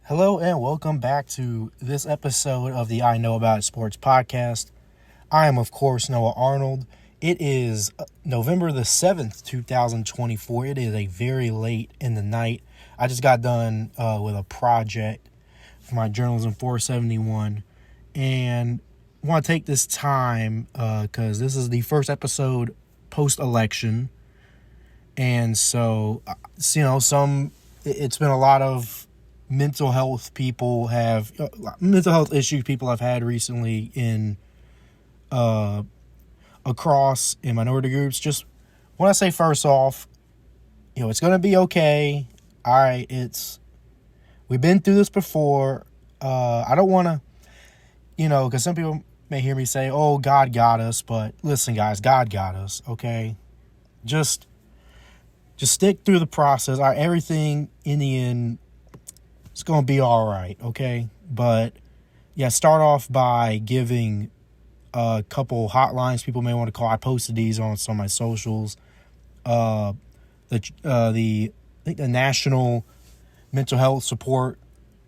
Hello and welcome back to this episode of the I Know About Sports podcast. I am, of course, Noah Arnold. It is November the 7th, 2024. It is a very late in the night. I just got done with a project for my Journalism 471 and want to take this time because this is the first episode post-election. And so, it's been a lot of mental health issues people have had recently in across in minority groups. Just want to say first off, it's going to be okay. All right, we've been through this before. I don't want to, because some people may hear me say, "Oh, God got us," but listen, guys, God got us. Okay, just stick through the process. All right, everything in the end, it's going to be all right, okay? But, yeah, start off by giving a couple hotlines people may want to call. I posted these on some of my socials. I think the National Mental Health Support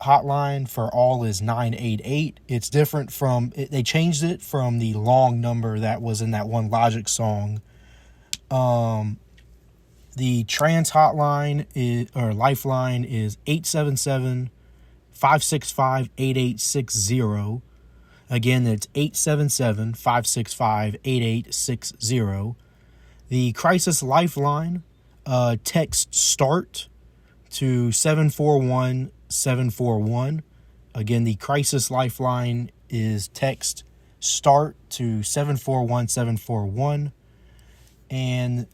hotline for all is 988. It's different from, they changed it from the long number that was in that one Logic song. The trans hotline lifeline is 877-565-8860. Again, it's 877-565-8860. The crisis lifeline, text START to 741-741. Again, the crisis lifeline is text START to 741-741. And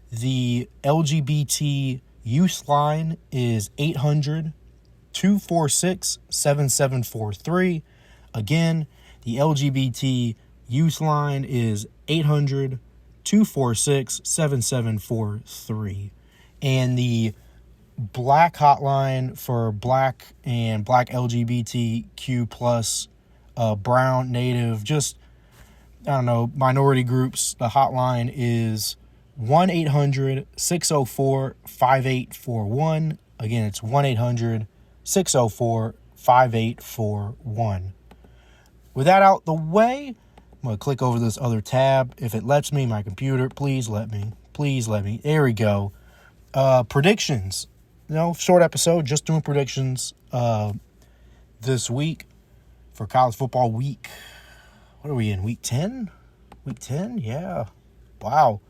the LGBT youth line is 800-246-7743. Again, the LGBT youth line is 800-246-7743. And the black hotline for black and black LGBTQ plus brown, native, minority groups, the hotline is 1-800-604-5841. Again, it's 1-800-604-5841. With that out the way, I'm going to click over this other tab. If it lets me, my computer, please let me. Please let me. There we go. Predictions. Short episode, just doing predictions this week for college football week. What are we in? Week 10? Week 10? Yeah. Wow.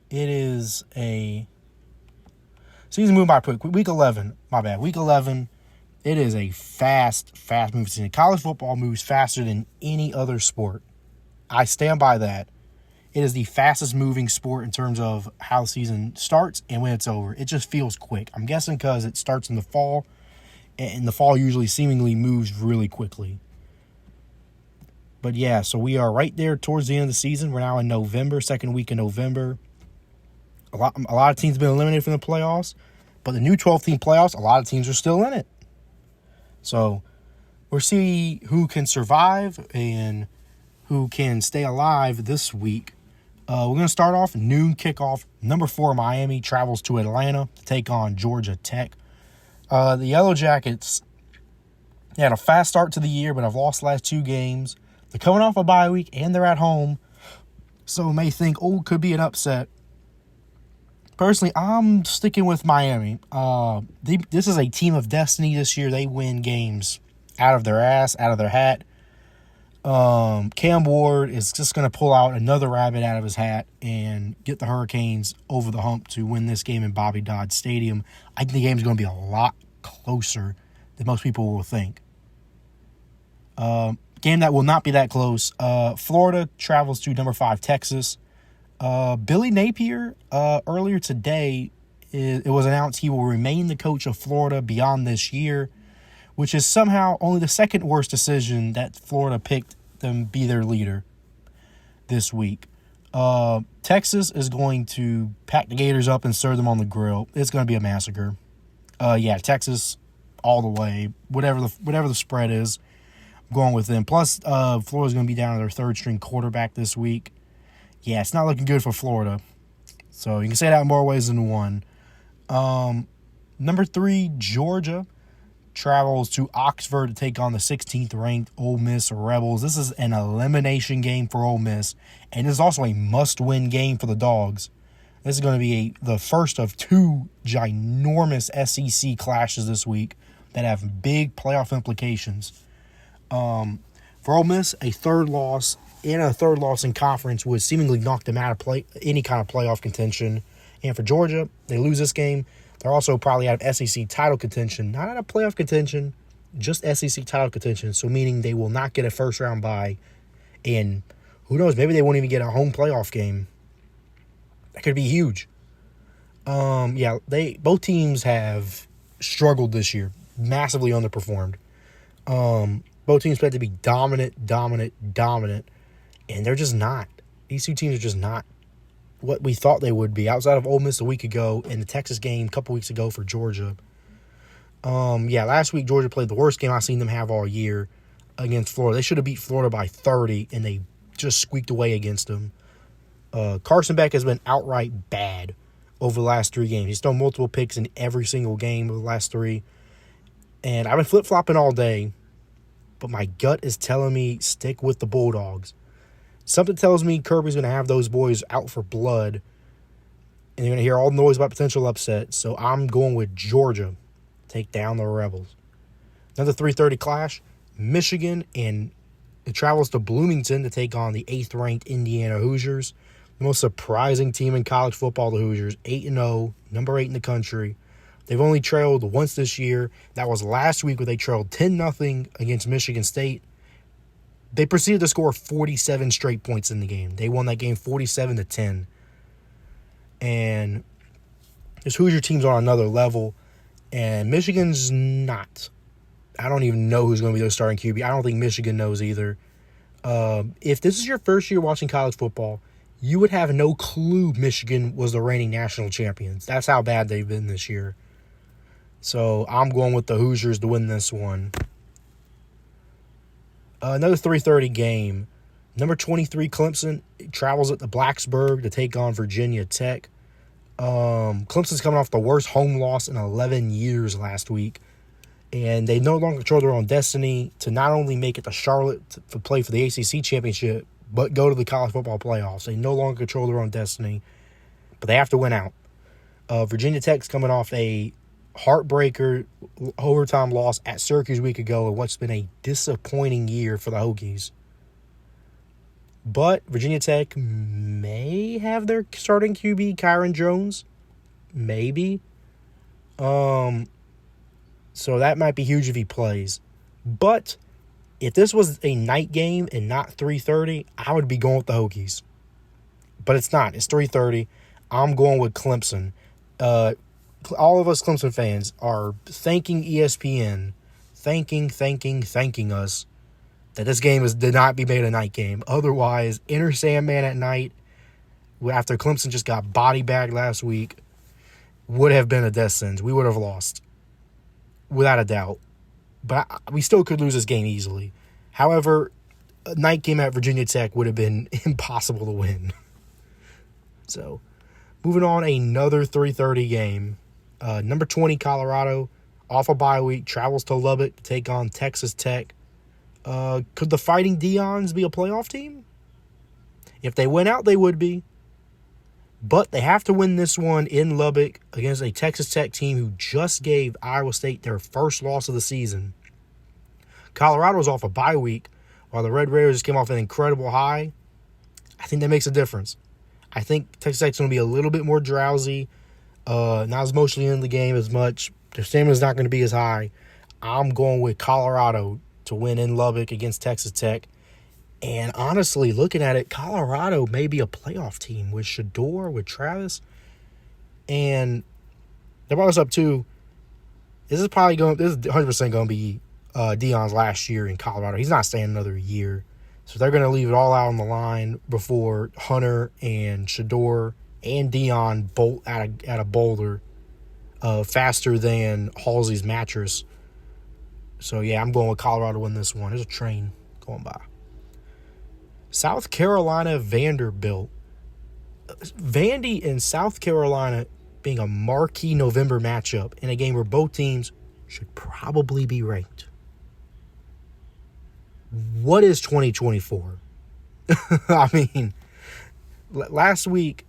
It is a season moving by quick. Week 11, my bad. Week 11, it is a fast moving season. College football moves faster than any other sport. I stand by that. It is the fastest moving sport in terms of how the season starts and when it's over. It just feels quick. I'm guessing because it starts in the fall, and the fall usually seemingly moves really quickly. But yeah, so we are right there towards the end of the season. We're now in November, second week in November. A lot of teams have been eliminated from the playoffs, but the new 12-team playoffs, a lot of teams are still in it. So we'll see who can survive and who can stay alive this week. We're going to start off noon kickoff. Number 4 Miami travels to Atlanta to take on Georgia Tech. The Yellow Jackets had a fast start to the year, but have lost the last 2 games. They're coming off a bye week, and they're at home, so may think, could be an upset. Personally, I'm sticking with Miami. This is a team of destiny this year. They win games out of their ass, out of their hat. Cam Ward is just going to pull out another rabbit out of his hat and get the Hurricanes over the hump to win this game in Bobby Dodd Stadium. I think the game is going to be a lot closer than most people will think. Game that will not be that close. Florida travels to number 5 Texas. Billy Napier, earlier today, it was announced he will remain the coach of Florida beyond this year, which is somehow only the second worst decision that Florida picked them be their leader this week. Texas is going to pack the Gators up and serve them on the grill. It's going to be a massacre. Texas all the way. Whatever the spread is, I'm going with them. Plus, Florida's going to be down to their third-string quarterback this week. Yeah, it's not looking good for Florida. So you can say that in more ways than one. Number 3, Georgia travels to Oxford to take on the 16th ranked Ole Miss Rebels. This is an elimination game for Ole Miss, and this is also a must-win game for the Dogs. This is going to be the first of 2 ginormous SEC clashes this week that have big playoff implications. For Ole Miss, a third loss in conference would seemingly knock them out of any kind of playoff contention. And for Georgia, they lose this game. They're also probably out of SEC title contention. Not out of playoff contention, just SEC title contention. So meaning they will not get a first-round bye. And who knows, maybe they won't even get a home playoff game. That could be huge. Both teams have struggled this year. Massively underperformed. Both teams expect to be dominant. And they're just not. These two teams are just not what we thought they would be, outside of Ole Miss a week ago and the Texas game a couple weeks ago for Georgia. Last week Georgia played the worst game I've seen them have all year against Florida. They should have beat Florida by 30, and they just squeaked away against them. Carson Beck has been outright bad over the last 3 games. He's thrown multiple picks in every single game of the last 3. And I've been flip-flopping all day, but my gut is telling me stick with the Bulldogs. Something tells me Kirby's going to have those boys out for blood, and you're going to hear all the noise about potential upset. So I'm going with Georgia. Take down the Rebels. Another 3:30 clash. Michigan, and it travels to Bloomington to take on the 8th-ranked Indiana Hoosiers. The most surprising team in college football, the Hoosiers. 8-0, number 8 in the country. They've only trailed once this year. That was last week where they trailed 10-0 against Michigan State. They proceeded to score 47 straight points in the game. They won that game 47-10. And this Hoosier team's on another level, and Michigan's not. I don't even know who's going to be their starting QB. I don't think Michigan knows either. If this is your first year watching college football, you would have no clue Michigan was the reigning national champions. That's how bad they've been this year. So I'm going with the Hoosiers to win this one. Another 3:30 game. Number 23 Clemson travels at the Blacksburg to take on Virginia Tech. Clemson's coming off the worst home loss in 11 years last week. And they no longer control their own destiny to not only make it to Charlotte to play for the ACC championship, but go to the college football playoffs. They no longer control their own destiny, but they have to win out. Virginia Tech's coming off a heartbreaker overtime loss at Syracuse a week ago in what's been a disappointing year for the Hokies. But Virginia Tech may have their starting QB, Kyron Jones. Maybe. So that might be huge if he plays. But if this was a night game and not 3:30, I would be going with the Hokies. But it's not. It's 3:30. I'm going with Clemson. All of us Clemson fans are thanking ESPN, thanking us that this game did not be made a night game. Otherwise, Enter Sandman at night, after Clemson just got body bagged last week, would have been a death sentence. We would have lost, without a doubt. But we still could lose this game easily. However, a night game at Virginia Tech would have been impossible to win. So, moving on, another 3:30 game. Number 20 Colorado, off a bye week, travels to Lubbock to take on Texas Tech. Could the Fighting Deons be a playoff team? If they win out, they would be. But they have to win this one in Lubbock against a Texas Tech team who just gave Iowa State their first loss of the season. Colorado's off a bye week, while the Red Raiders just came off an incredible high. I think that makes a difference. I think Texas Tech's going to be a little bit more drowsy, not as emotionally in the game as much. Their stamina's not going to be as high. I'm going with Colorado to win in Lubbock against Texas Tech. And honestly, looking at it, Colorado may be a playoff team with Shador, with Travis. And they brought us up too. This is 100% going to be Deion's last year in Colorado. He's not staying another year. So they're going to leave it all out on the line before Hunter and Shador and Deion bolt at a boulder faster than Halsey's mattress. So, yeah, I'm going with Colorado to win this one. There's a train going by. South Carolina Vanderbilt. Vandy in South Carolina being a marquee November matchup in a game where both teams should probably be ranked. What is 2024? I mean, last week,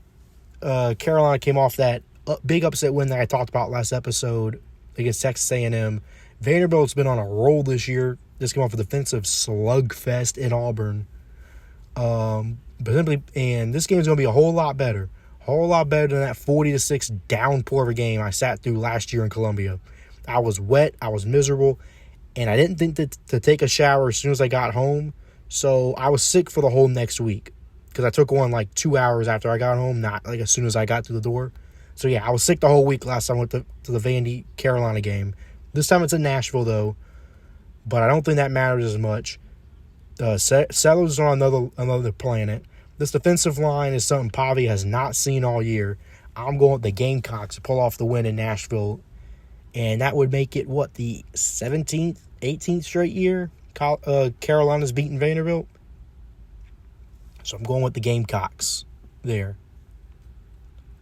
Carolina came off that big upset win that I talked about last episode against Texas A&M. Vanderbilt's been on a roll this year. This came off a defensive slugfest in Auburn. And this game is going to be a whole lot better than that 40-6 downpour of a game I sat through last year in Columbia. I was wet, I was miserable, and I didn't think to take a shower as soon as I got home, so I was sick for the whole next week because I took one like 2 hours after I got home, not like as soon as I got through the door. So yeah, I was sick the whole week last time I went to the Vandy Carolina game. This time it's in Nashville though, but I don't think that matters as much. Sellers are on another planet. This defensive line is something Pavi has not seen all year. I'm going with the Gamecocks to pull off the win in Nashville, and that would make it, the 17th, 18th straight year Carolina's beaten Vanderbilt? So I'm going with the Gamecocks there.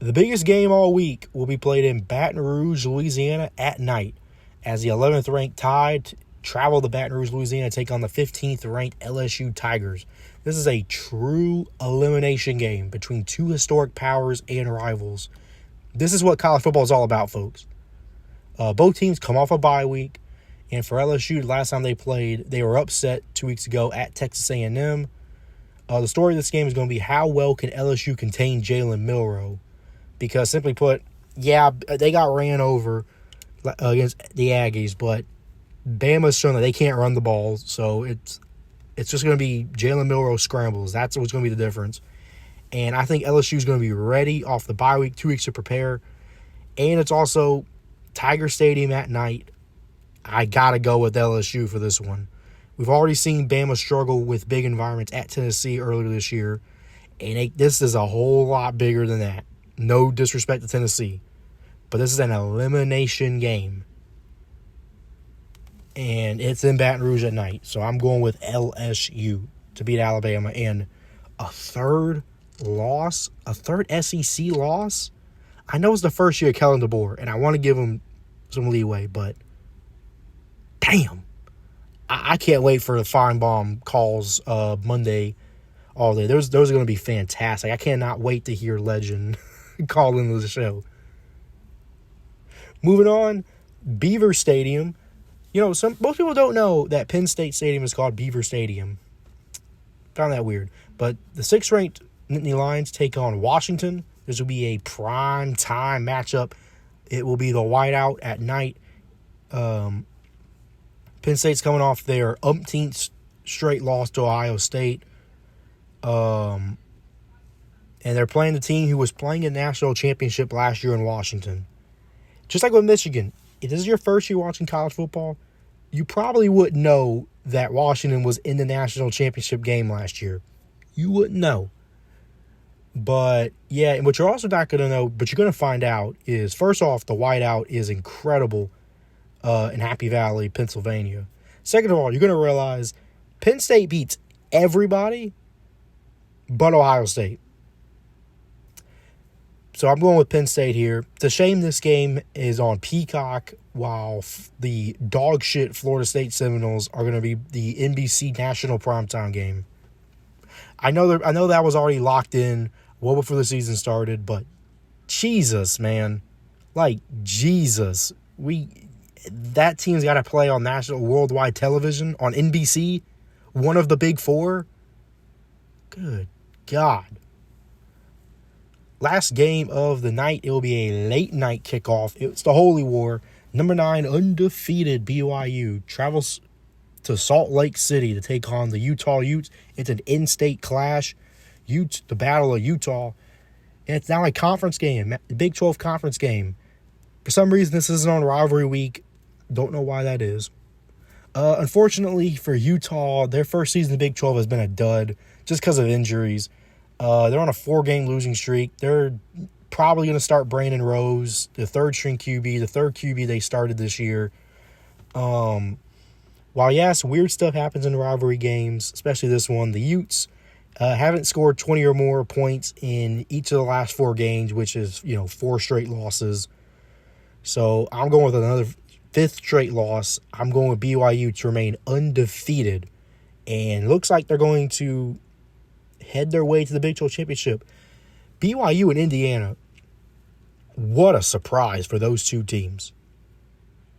The biggest game all week will be played in Baton Rouge, Louisiana at night, as the 11th ranked Tide travel to Baton Rouge, Louisiana to take on the 15th ranked LSU Tigers. This is a true elimination game between two historic powers and rivals. This is what college football is all about, folks. Both teams come off a bye week, and for LSU, the last time they played, they were upset 2 weeks ago at Texas A&M. The story of this game is going to be how well can LSU contain Jalen Milroe, because simply put, yeah, they got ran over against the Aggies, but Bama's shown that they can't run the ball, so it's just going to be Jalen Milroe scrambles. That's what's going to be the difference. And I think LSU is going to be ready off the bye week, 2 weeks to prepare. And it's also Tiger Stadium at night. I got to go with LSU for this one. We've already seen Bama struggle with big environments at Tennessee earlier this year, and this is a whole lot bigger than that. No disrespect to Tennessee, but this is an elimination game. And it's in Baton Rouge at night. So I'm going with LSU to beat Alabama. And a third SEC loss? I know it's the first year of Kellen DeBoer, and I want to give him some leeway, but damn. I can't wait for the Feinbaum calls Monday all day. Those are going to be fantastic. I cannot wait to hear Legend call into the show. Moving on, Beaver Stadium. Most people don't know that Penn State Stadium is called Beaver Stadium. Found that weird. But the 6th-ranked Nittany Lions take on Washington. This will be a prime time matchup. It will be the whiteout at night. Penn State's coming off their umpteenth straight loss to Ohio State. And they're playing the team who was playing a national championship last year in Washington. Just like with Michigan, if this is your first year watching college football, you probably wouldn't know that Washington was in the national championship game last year. You wouldn't know. But, yeah, and what you're also not going to know, but you're going to find out is, first off, the whiteout is incredible in Happy Valley, Pennsylvania. Second of all, you're going to realize Penn State beats everybody but Ohio State. So I'm going with Penn State here. It's a shame this game is on Peacock while the dog shit Florida State Seminoles are going to be the NBC national primetime game. I know that was already locked in well before the season started, but Jesus, man. Like, Jesus. That team's got to play on national worldwide television on NBC, one of the big four. Good God. Last game of the night, it will be a late night kickoff. It's the Holy War. Number 9, undefeated BYU travels to Salt Lake City to take on the Utah Utes. It's an in-state clash. The Battle of Utah. And it's now a conference game, the Big 12 conference game. For some reason, this isn't on rivalry week. Don't know why that is. Unfortunately for Utah, their first season in the Big 12 has been a dud just because of injuries. They're on a 4-game losing streak. They're probably going to start Brandon Rose, the third-string QB, the third QB they started this year. While, yes, weird stuff happens in rivalry games, especially this one, the Utes Haven't scored 20 or more points in each of the last 4 games, which is, 4 straight losses. So I'm going with another 5th straight loss. I'm going with BYU to remain undefeated. And looks like they're going to head their way to the Big 12 Championship. BYU and Indiana, what a surprise for those two teams.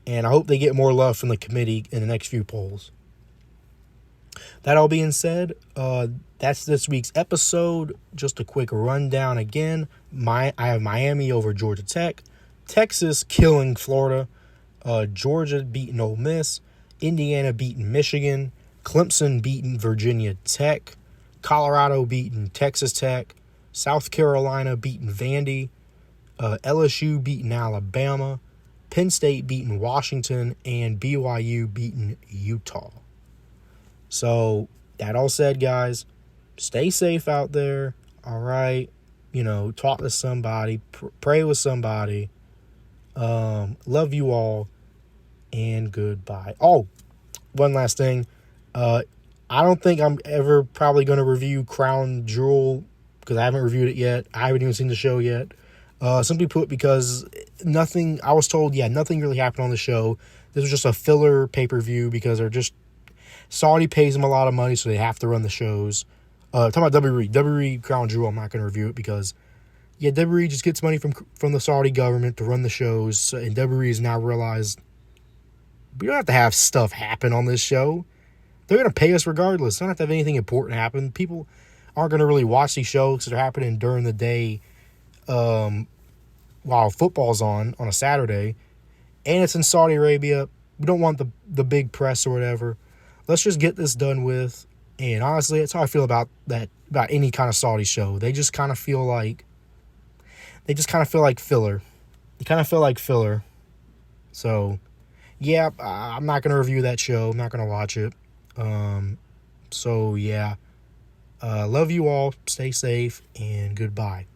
And I hope they get more love from the committee in the next few polls. That all being said, that's this week's episode. Just a quick rundown again. I have Miami over Georgia Tech. Texas killing Florida. Georgia beating Ole Miss. Indiana beating Michigan. Clemson beating Virginia Tech. Colorado beating Texas Tech. South Carolina beating Vandy. LSU beating Alabama. Penn State beating Washington. And BYU beating Utah. So, that all said, guys, stay safe out there, all right? Talk to somebody, pray with somebody. Love you all, and goodbye. Oh, one last thing. I don't think I'm ever probably going to review Crown Jewel because I haven't reviewed it yet. I haven't even seen the show yet. Simply put, because I was told, nothing really happened on the show. This was just a filler pay-per-view because they're just Saudi pays them a lot of money, so they have to run the shows. Talking about WWE Crown Jewel, I'm not going to review it because, WWE just gets money from the Saudi government to run the shows, and WWE has now realized we don't have to have stuff happen on this show. They're going to pay us regardless. They don't have to have anything important happen. People aren't going to really watch these shows because they're happening during the day while football's on a Saturday, and it's in Saudi Arabia. We don't want the big press or whatever. Let's just get this done with. And honestly, that's how I feel about any kind of Saudi show. They just kind of feel like filler. They kind of feel like filler. So, I'm not going to review that show. I'm not going to watch it. Love you all. Stay safe and goodbye.